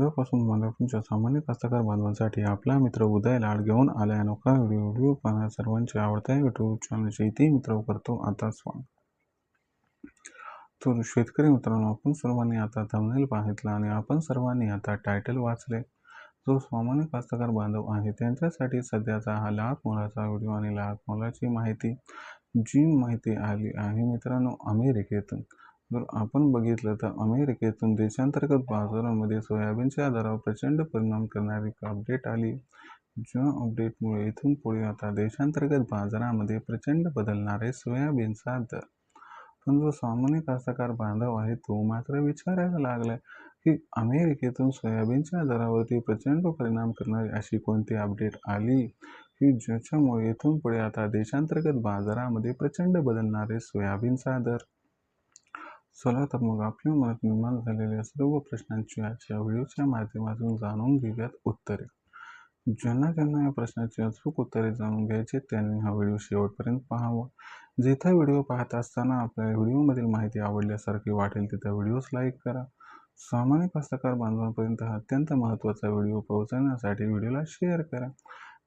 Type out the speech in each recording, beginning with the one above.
स्वांद्यापासून बांधापर्यंतच्या सामान्य कास्तकार बांधवांसाठी आपला मित्र उदय लाड घेऊन आलाय अनोखा व्हिडिओ पाहण्यास सर्वांचे आवडत्या युट्यूब चॅनल शेती मित्र करतो आता स्वागत. तर शेतकरी मित्रांनो, आपण सर्वांनी आता थंबनेल पाहितला आणि आपण सर्वांनी आता टायटल वाचले. जो सामान्य कास्तकार बांधव आहे त्यांच्यासाठी सध्याचा हा लाख मोलाचा व्हिडिओ आणि लाख मोलाची माहिती, जी माहिती आली आहे मित्रांनो अमेरिकेतून. जर आपण बघितलं तर अमेरिकेतून देशांतर्गत बाजारामध्ये सोयाबीनच्या दरावर प्रचंड परिणाम करणारी अपडेट आली. ज्या अपडेटमुळे इथून पुढे आता देशांतर्गत बाजारामध्ये प्रचंड बदलणारे सोयाबीनचा दर. पण जो सामान्य कास्तकार बांधव आहे तो मात्र विचारायला लागलाय की अमेरिकेतून सोयाबीनच्या दरावरती प्रचंड परिणाम करणारी अशी कोणती अपडेट आली की ज्याच्यामुळे इथून पुढे आता देशांतर्गत बाजारामध्ये प्रचंड बदलणारे सोयाबीनचा दर. चला तर मग आपल्या मनात निर्माण झालेल्या सर्व प्रश्नांची आजच्या व्हिडिओच्या माध्यमातून जाणून घेऊयात उत्तरे. ज्यांना या प्रश्नाची अचूक उत्तरे जाणून घ्यायची त्यांनी हा व्हिडिओ शेवटपर्यंत पाहावा. जिथे व्हिडिओ पाहत असताना आपल्या व्हिडिओमधील माहिती आवडल्यासारखी वाटेल तिथे व्हिडिओस लाईक करा. सामान्य कास्तकार बांधवांपर्यंत हा अत्यंत महत्त्वाचा व्हिडिओ पोहोचवण्यासाठी व्हिडिओला शेअर करा.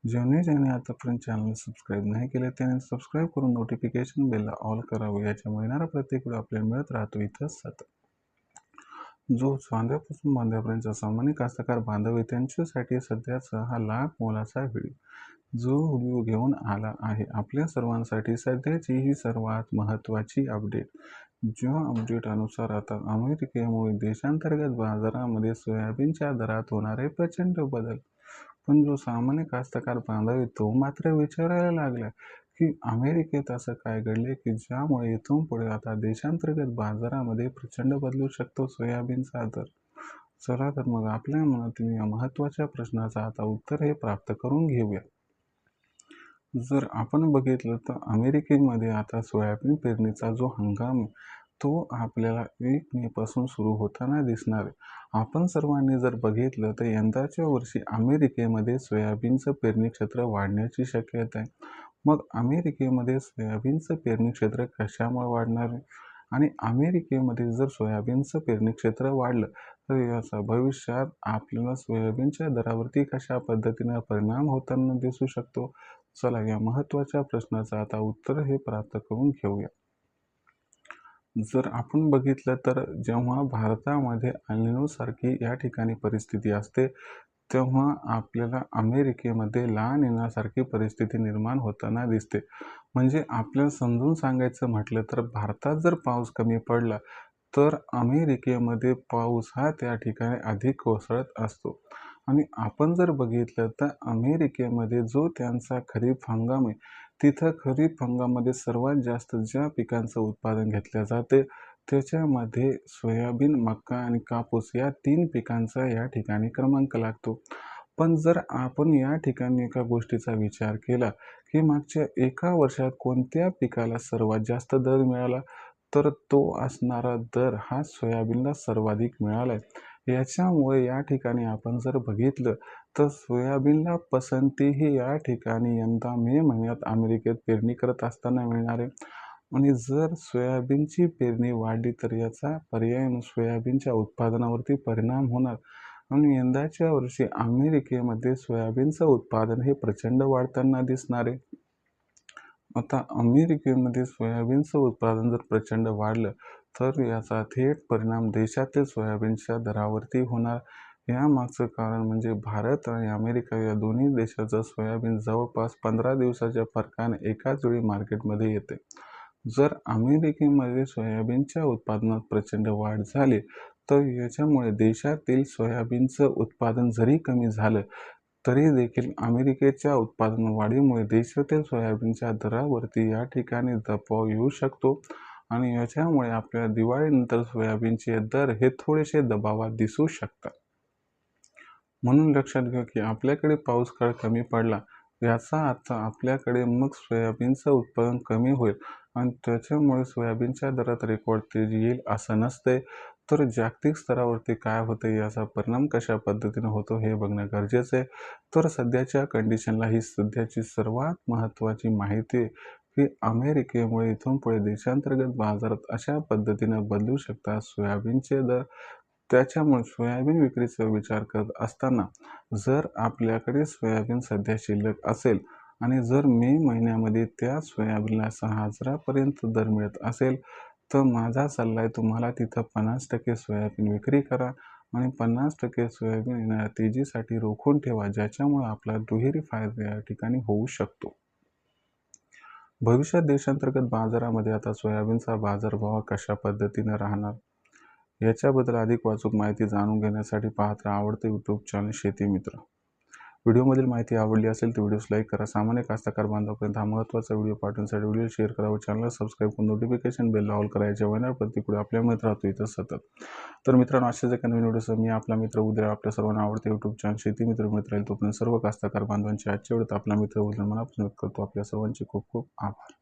ज्यांनी आतापर्यंत चॅनल सबस्क्राईब नाही केले त्यांनी सबस्क्राईब करून नोटिफिकेशन बेलला ऑल करावे. याच्यामुळे येणारा प्रत्येक व्हिडिओ आपल्याला मिळत राहतो इथं सतत. जो चांद्यापासून बांध्यापर्यंतचा सामान्य कास्तकार बांधव आहे त्यांच्यासाठी सध्याचा हा लाख मोलाचा व्हिडिओ, जो व्हिडिओ घेऊन आला आहे आपल्या सर्वांसाठी सध्याची ही सर्वात महत्त्वाची अपडेट. ज्या अपडेट अनुसार आता अमेरिकेमुळे देशांतर्गत बाजारामध्ये सोयाबीनच्या दरात होणारे प्रचंड बदल. पण जो सामान्य कास्तकार बांधव आहे तो मात्र विचारायला लागला की अमेरिकेत असं काय घडले की ज्यामुळे इथून पुढे आता देशांतर्गत बाजारामध्ये प्रचंड बदलू शकतो सोयाबीनचा दर. चला तर मग आपल्या मनातील या महत्त्वाच्या प्रश्नाचा आता उत्तर हे प्राप्त करून घेऊया. जर आपण बघितलं तर अमेरिकेमध्ये आता सोयाबीन पेरणीचा जो हंगाम तो आपल्याला 1 मे पासून सुरू होताना दिसणार आहे. आपण सर्वांनी जर बघितलं तर यंदाच्या वर्षी अमेरिकेमध्ये सोयाबीनचं पेरणी क्षेत्र वाढण्याची शक्यता आहे. मग अमेरिकेमध्ये सोयाबीनचं पेरणी क्षेत्र कशामुळे वाढणार आहे आणि अमेरिकेमध्ये जर सोयाबीनचं पेरणी क्षेत्र वाढलं तर याचा भविष्यात आपल्याला सोयाबीनच्या दरावरती कशा पद्धतीने परिणाम होताना दिसू शकतो. चला या महत्त्वाच्या प्रश्नाचं आता उत्तर हे प्राप्त करून घेऊया. जर आपण बघितलं तर जेव्हा भारतामध्ये अल्निनो सारखी या ठिकाणी परिस्थिती असते तेव्हा आपल्याला अमेरिकेमध्ये ला निनासारखी परिस्थिती निर्माण होताना दिसते. म्हणजे आपल्याला समजून सांगायचं म्हटलं तर भारतात जर पाऊस कमी पडला तर अमेरिकेमध्ये पाऊस हा त्या ठिकाणी अधिक कोसळत असतो. आणि आपण जर बघितलं तर अमेरिकेमध्ये जो त्यांचा खरीप हंगाम आहे तिथं खरीप हंगामामध्ये सर्वात जास्त ज्या पिकांचं उत्पादन घेतले जाते त्याच्यामध्ये सोयाबीन, मका आणि कापूस या 3 पिकांचा या ठिकाणी क्रमांक लागतो. पण जर आपण या ठिकाणी एका गोष्टीचा विचार केला की मागच्या एका वर्षात कोणत्या पिकाला सर्वात जास्त दर मिळाला तर तो असणारा दर हा सोयाबीनला सर्वाधिक मिळाला आहे. याच्यामुळे या ठिकाणी आपण जर बघितलं तर सोयाबीनला पसंती ही या ठिकाणी यंदा मे महिन्यात अमेरिकेत पेरणी करत असताना मिळणार आहे. आणि जर सोयाबीनची पेरणी वाढली तर याचा पर्याय सोयाबीनच्या उत्पादनावरती परिणाम होणार आणि यंदाच्या वर्षी अमेरिकेमध्ये सोयाबीनचं उत्पादन हे प्रचंड वाढताना दिसणार आहे. आता अमेरिकेमध्ये सोयाबीनचं उत्पादन जर प्रचंड वाढलं तर याचा थेट परिणाम देशातील सोयाबीनच्या दरावरती होणार. यामागचं कारण म्हणजे भारत आणि अमेरिका या दोन्ही देशाचं सोयाबीन जवळपास 15 दिवसाच्या फरकाने एकाच वेळी मार्केटमध्ये येते. जर अमेरिकेमध्ये सोयाबीनच्या उत्पादनात प्रचंड वाढ झाली तर याच्यामुळे देशातील सोयाबीनचं उत्पादन जरी कमी झालं तरी देखील अमेरिकेच्या उत्पादन वाढीमुळे देशातील सोयाबीनच्या दरावरती या ठिकाणी दबाव येऊ शकतो आणि याच्यामुळे आपल्याला दिवाळीनंतर सोयाबीनचे दर हे थोडेसे दबावात दिसू शकतात. म्हणून लक्षात घ्या की आपल्याकडे पाऊस काळ कमी पडला याचा अर्थ आपल्याकडे मग सोयाबीनचं उत्पादन कमी होईल आणि त्याच्यामुळे सोयाबीनच्या दरात रेकॉर्ड तेजी येईल असं नसते. तर जागतिक स्तरावरती काय होते याचा परिणाम कशा पद्धतीने होतो हे बघणं गरजेचं आहे. तर सध्याच्या कंडिशनला ही सध्याची सर्वात महत्त्वाची माहिती आहे की अमेरिकेमुळे इथून पुढे देशांतर्गत बाजारात अशा पद्धतीने बदलू शकतात सोयाबीनचे दर. त्याच्यामुळे सोयाबीन विक्रीचा विचार करत असताना जर आपल्याकडे सोयाबीन सध्या शिल्लक असेल आणि जर मे महिन्यामध्ये त्या सोयाबीनला 6,000पर्यंत दर मिळत असेल, तर माझा सल्ला आहे तुम्हाला तिथं 50% सोयाबीन विक्री करा आणि 50% सोयाबीन येणाऱ्या तेजीसाठी रोखून ठेवा, ज्याच्यामुळे आपला दुहेरी फायदा या ठिकाणी होऊ शकतो. भविष्यात देशांतर्गत बाजारामध्ये आता सोयाबीनचा बाजारभाव कशा पद्धतीने राहणार, याच्याबद्दल अधिक अचूक माहिती जाणून घेण्यासाठी पाहत राहा आवडते यूट्यूब चॅनल शेती मित्र. व्हिडिओमधील माहिती आवडली असेल तर व्हिडिओस लाईक करा. सामान्य कास्तकार बांधवांपर्यंत हा महत्त्वाचा व्हिडिओ पाठवण्यासाठी व्हिडिओ शेअर करा व चॅनलला सबस्क्राईब करून नोटिफिकेशन बेल ऑल करायचे वैनार प्रतिकडे आपल्या मित्र राहतो इथं सतत. तर मित्रांनो, अशाच एका नवीन व्हिडिओसह मी आपला मित्र उद्या आपल्या सर्वांना आवडते यूट्यूब चॅनल शेती मित्र मित्र राहील. तोपर्यंत सर्व कास्तकार बांधवांची आजच्या वेळेत आपला मित्र उद्या मनापासून करतो. आपल्या सर्वांचे खूप खूप आभार.